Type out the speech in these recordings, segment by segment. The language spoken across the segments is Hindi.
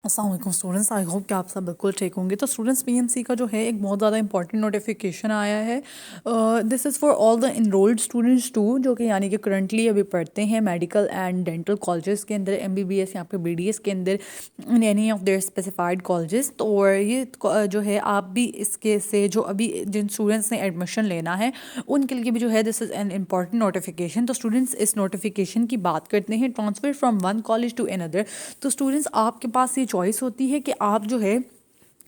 अस्सलाम वालेकुम स्टूडेंट्स, आई होप कि आप सब बिल्कुल ठीक होंगे। तो स्टूडेंट्स पीएमसी का जो है एक बहुत ज़्यादा इंपॉर्टेंट नोटिफिकेशन आया है। This is for all the enrolled students to, जो कि यानी कि करंटली अभी पढ़ते हैं मेडिकल एंड डेंटल कॉलेजेस के अंदर, एमबीबीएस या फिर बीडीएस के अंदर, in any of their specified colleges. तो और ये जो है आप भी इसके से जो अभी जिन स्टूडेंट्स ने एडमिशन लेना है उनके लिए भी जो है this is an important notification. तो स्टूडेंट्स इस नोटिफिकेशन की बात करते हैं, transfer from one college to another. तो स्टूडेंट्स आपके पास ये चॉइस होती है कि आप जो है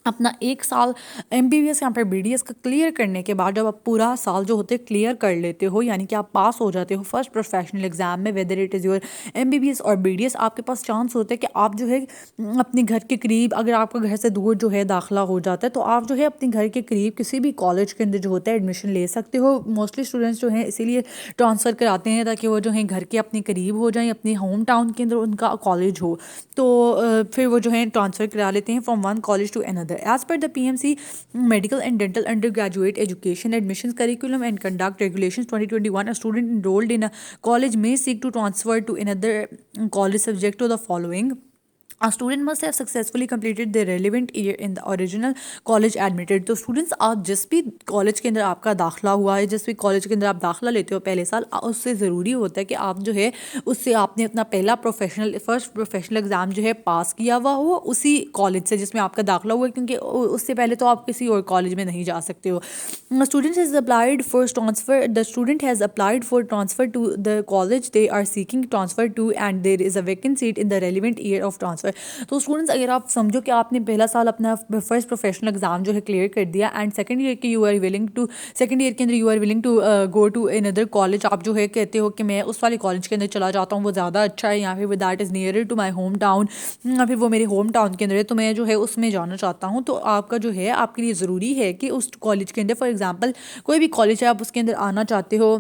अपना 1 साल एमबीबीएस या फिर बीडीएस का क्लियर करने के बाद, जब आप पूरा साल जो होते हैं क्लियर कर लेते हो, यानी कि आप पास हो जाते हो फर्स्ट प्रोफेशनल एग्जाम में, whether it is your MBBS और बीडीएस, आपके पास चांस होता है कि आप जो है अपने घर के करीब, अगर आपका घर से दूर जो है दाखिला हो जाता है, तो आप जो है अपने घर के करीब किसी भी कॉलेज के अंदर जो होता है एडमिशन ले सकते हो। मोस्टली स्टूडेंट्स जो हैं इसीलिए ट्रांसफ़र कराते हैं ताकि वो जो है घर के अपने करीब हो जाएं, अपने होम टाउन के अंदर उनका कॉलेज हो। तो फिर वो जो है ट्रांसफ़र करा लेते हैं from one college to another. As per the PMC medical and dental undergraduate education admission curriculum and conduct regulation 2021, a student enrolled in a college may seek to transfer to another college subject to the following. A student must have successfully completed the relevant year in the original college admitted। तो स्टूडेंट्स, आप जिस भी कॉलेज के अंदर आपका दाखिला हुआ है, जिस भी कॉलेज के अंदर आप दाखिला लेते हो पहले साल, उससे ज़रूरी होता है कि आप जो है उससे आपने अपना पहला फर्स्ट प्रोफेशनल एग्ज़ाम जो है पास किया हुआ हो उसी कॉलेज से जिसमें आपका दाखिला हुआ है, क्योंकि उससे पहले तो आप किसी और कॉलेज में नहीं जा सकते हो। Student has applied for transfer the student has applied for transfer to the college they are seeking transfer to and there is a vacant seat in the relevant year of transfer. तो स्टूडेंट्स, अगर आप समझो कि आपने पहला साल अपना फर्स्ट प्रोफेशनल एग्जाम जो है क्लियर कर दिया एंड सेकंड ईयर के सेकंड ईयर के अंदर you are willing to go to another college, आप जो है कहते हो कि मैं उस वाले कॉलेज के अंदर चला जाता हूँ, वो ज़्यादा अच्छा है, या फिर that is nearer to my home town, या फिर वो मेरे होम टाउन के अंदर है, तो मैं जो है उसमें जाना चाहता हूँ। तो आपका जो है आपके लिए ज़रूरी है कि उस कॉलेज के अंदर, फॉर एग्जाम्पल कोई भी कॉलेज है आप उसके अंदर आना चाहते हो,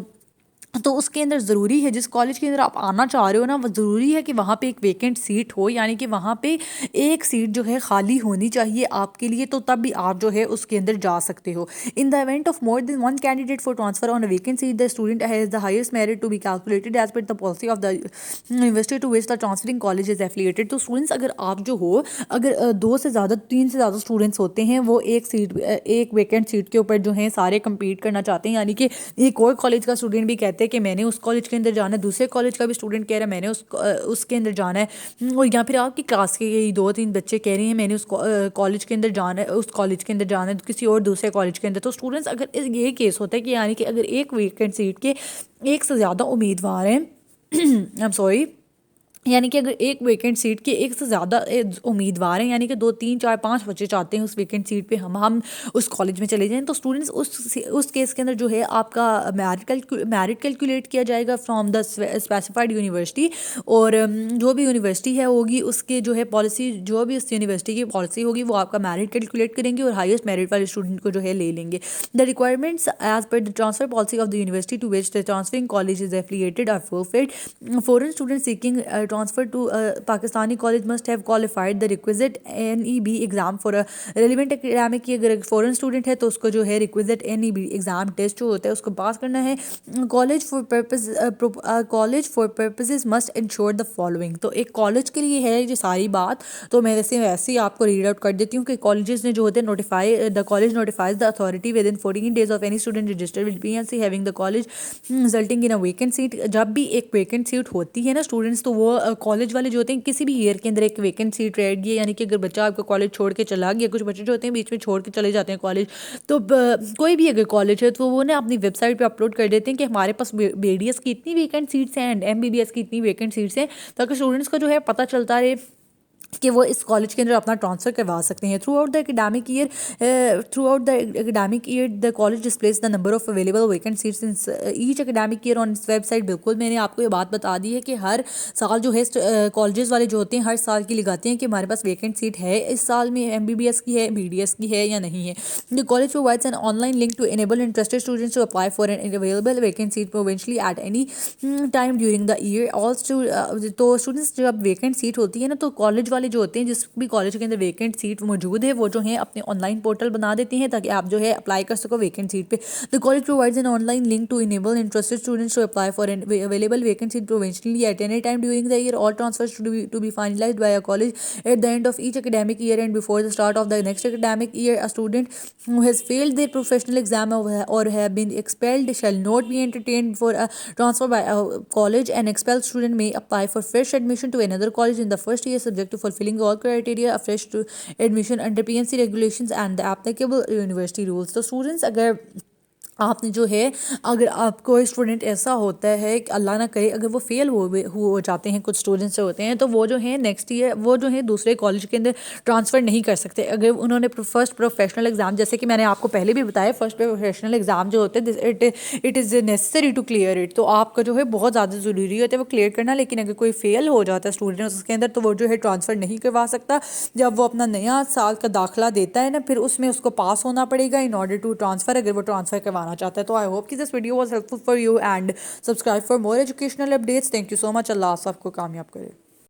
तो उसके अंदर ज़रूरी है जिस कॉलेज के अंदर आप आना चाह रहे हो ना, वो ज़रूरी है कि वहाँ पे एक वेकेंट सीट हो, यानी कि वहाँ पे एक सीट जो है खाली होनी चाहिए आपके लिए, तो तब भी आप जो है उसके अंदर जा सकते हो। In the event of more than one candidate for transfer on a vacant seat, the student has the highest merit to be calculated as per the policy of the university to which the transferring college is affiliated. तो स्टूडेंट्स, अगर आप जो हो, अगर दो से ज़्यादा, तीन से ज़्यादा स्टूडेंट्स होते हैं, वो एक वेकेंट सीट के ऊपर जो है सारे कम्पीट करना चाहते हैं, यानी कि एक और कॉलेज का स्टूडेंट भी कहते हैं कि मैंने उस कॉलेज के अंदर जाना है, दूसरे कॉलेज का भी स्टूडेंट कह रहा है मैंने उसके अंदर जाना है, और या फिर आपकी क्लास के यही 2-3 बच्चे कह रहे हैं मैंने उस कॉलेज के अंदर जाना है, उस कॉलेज के अंदर जाना है किसी और दूसरे कॉलेज के अंदर। तो स्टूडेंट्स, अगर ये केस होता है कि यानी कि अगर एक वेकेंट सीट के एक से ज़्यादा उम्मीदवार हैं आई एम सॉरी, यानी कि अगर एक वेकेंट सीट के एक से ज़्यादा उम्मीदवार हैं, यानी कि 2-3-4-5 बच्चे चाहते हैं उस वेकेंट सीट पे हम उस कॉलेज में चले जाएं, तो स्टूडेंट्स उस केस के अंदर जो है आपका मेरिट कैलकुलेट किया जाएगा फ्रॉम द स्पेसिफाइड यूनिवर्सिटी, और जो भी यूनिवर्सिटी है होगी उसके जो है पॉलिसी, जो भी उस यूनिवर्सिटी की पॉलिसी होगी वो आपका मेरिट कैलकुलेट करेंगे और हाईएस्ट मेरिट वाले स्टूडेंट को जो है ले लेंगे। The requirements as per the transfer policy of the university to which the transferring college is affiliated are perfect. Foreign student seeking transfer to a Pakistani college must have qualified the requisite NEB exam for a relevant academic year। अगर फॉरेन स्टूडेंट है तो उसको जो है रिक्विजिट NEB एग्जाम टेस्ट जो होता है उसको पास करना है। College for purposes must ensure the following. तो एक कॉलेज के लिए है ये सारी बात, तो मैं वैसे ही आपको रीड आउट कर देती हूँ कि कॉलेजेस ने जो होते हैं notify the college notifies the authority with in 14 days of any student registered with PMC having the college resulting in a vacant seat. जब भी एक वेकेंट सीट होती है ना स्टूडेंट्स, तो वो कॉलेज वाले जो होते हैं किसी भी ईयर के अंदर एक वेकेंट सीट रहेगी, यानी कि अगर बच्चा आपका कॉलेज छोड़ के चला गया, कुछ बच्चे जो होते हैं बीच में छोड़ के चले जाते हैं कॉलेज, तो कोई भी अगर कॉलेज है तो वो ना अपनी वेबसाइट पे अपलोड कर देते हैं कि हमारे पास बीडीएस की इतनी वेकेंट सीट्स हैं एंड एमबीबीएस की इतनी वेकेंट सीट्स हैं, ताकि स्टूडेंट्स को जो है पता चलता रहे कि वो इस कॉलेज के अंदर अपना ट्रांसफ़र करवा सकते हैं। Through out the academic year the college displace the number of available vacant seats in each academic year on इस वेबसाइट। बिल्कुल मैंने आपको ये बात बता दी है कि हर साल जो है कॉलेजेस वाले जो होते हैं हर साल की लगाते हैं कि हमारे पास वेकेंट सीट है इस साल में, एमबीबीएस की है, बीडीएस की है या नहीं है। The college provides an online link to enable interested students to apply for an available vacant seat provisionally at any time during the year. Also तो स्टूडेंट्स जब वेकेंट सीट होती है ना, तो कॉलेज वाले जो होते हैं, जिस भी कॉलेज के अंदर वेकेंट सीट मौजूद है, वो जो है अपने ऑनलाइन पोर्टल बना देते हैं ताकि आप जो है अप्लाई कर सको वेकेंट सीट पे। The college provides an online link to enable interested students to apply for an available vacant seat provisionally at any time during the year. All transfers to be finalized by a college at the end of each academic year and before the start of the next academic year. A student who has failed their professional exam or have been expelled shall not be entertained for a transfer by a college. An expelled student may apply for fresh admission to another college in the first year subject to fulfilling all criteria of fresh to admission under PNC regulations and the applicable university rules. तो स्टूडेंट्स अगर आपने जो है, अगर आप कोई स्टूडेंट ऐसा होता है कि अल्लाह ना करे अगर वो फेल हो जाते हैं, कुछ स्टूडेंट्स से होते हैं, तो वो जो है नेक्स्ट ईयर वो जो है दूसरे कॉलेज के अंदर ट्रांसफ़र नहीं कर सकते अगर उन्होंने फर्स्ट प्रोफेशनल एग्ज़ाम, जैसे कि मैंने आपको पहले भी बताया, फर्स्ट प्रोफेशनल एग्ज़ाम जो होते हैं it is necessary to clear it. तो आपका जो है बहुत ज़्यादा ज़रूरी होता है वो क्लियर करना। लेकिन अगर कोई फेल हो जाता है स्टूडेंट उसके अंदर, तो वो जो है ट्रांसफ़र नहीं करवा सकता। जब वो अपना नया साल का दाखिला देता है ना, फिर उसमें उसको पास होना पड़ेगा इन ऑर्डर टू ट्रांसफ़र, अगर वो ट्रांसफ़र करवाना चाहता है। तो आई होप कि this video was helpful for you and subscribe for more educational updates. Thank you so much. Allah सबको कामयाब करे।